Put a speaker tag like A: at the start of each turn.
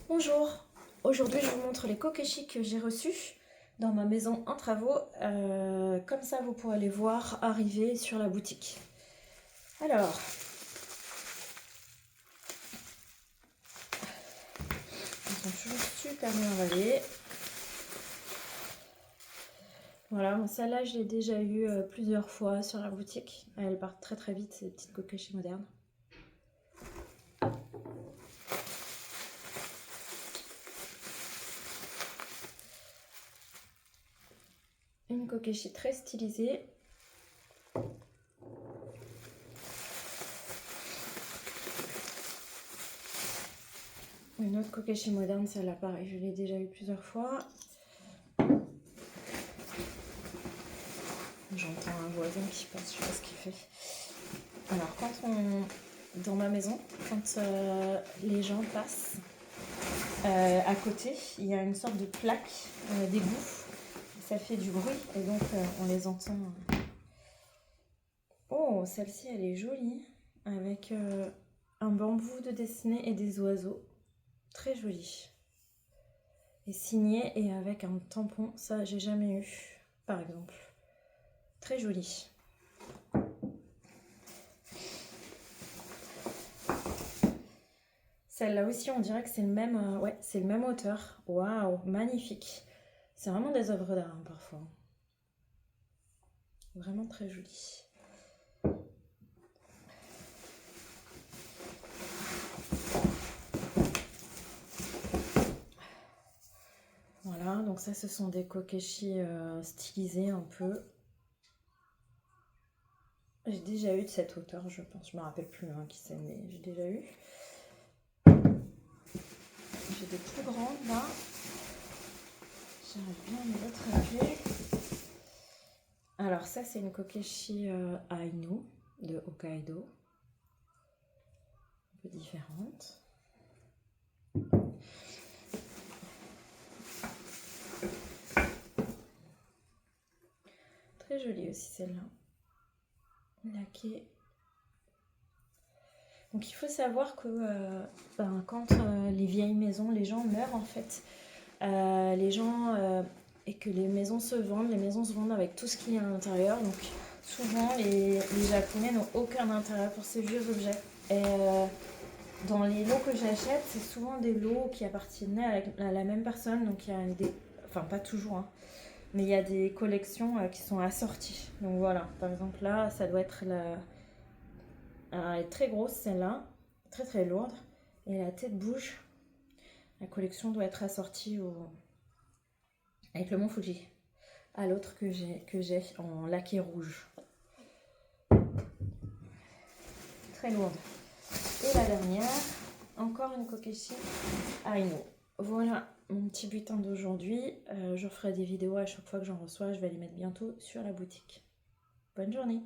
A: Bonjour, aujourd'hui je vous montre les kokeshi que j'ai reçus dans ma maison en travaux, comme ça vous pourrez les voir arriver sur la boutique. Alors, ils sont toujours super bien emballés. Voilà, celle-là je l'ai déjà eu plusieurs fois sur la boutique, elles partent très très vite ces petites kokeshi modernes. Une kokeshi très stylisée. Une autre kokeshi moderne, celle-là pareil, je l'ai déjà eu plusieurs fois. J'entends un voisin qui passe, je sais pas ce qu'il fait. Alors dans ma maison, quand les gens passent, à côté, il y a une sorte de plaque d'égout. Ça fait du bruit et donc on les entend. Oh, celle-ci elle est jolie, avec un bambou de dessiné et des oiseaux. Très jolie. Et signée et avec un tampon, ça j'ai jamais eu, par exemple. Très jolie. Celle-là aussi, on dirait que c'est le même, ouais, c'est le même auteur. Waouh, magnifique. C'est vraiment des œuvres d'art hein, parfois. Vraiment très joli. Voilà, donc ça, ce sont des kokeshi stylisés un peu. J'ai déjà eu de cet auteur, je pense. Je me rappelle plus hein, qui c'est, mais j'ai déjà eu. J'ai des plus grandes là. J'arrive bien à me rattraper. Alors ça, c'est une kokeshi Aino de Hokkaido. Un peu différente. Très jolie aussi celle-là. Laquée. Donc il faut savoir que quand les vieilles maisons, les gens meurent en fait. Les gens et que les maisons se vendent avec tout ce qu'il y a à l'intérieur. Donc souvent les Japonais n'ont aucun intérêt pour ces vieux objets. Et dans les lots que j'achète, c'est souvent des lots qui appartenaient à la même personne. Donc il y a des, enfin pas toujours, hein, mais il y a des collections qui sont assorties. Donc voilà, par exemple là, ça doit être elle est très grosse celle-là, très très lourde, et la tête bouge. La collection doit être assortie avec le mont Fuji, à l'autre que j'ai en laqué rouge. Très lourde. Et la dernière, encore une kokeshi Aino. Voilà mon petit butin d'aujourd'hui. Je ferai des vidéos à chaque fois que j'en reçois. Je vais les mettre bientôt sur la boutique. Bonne journée.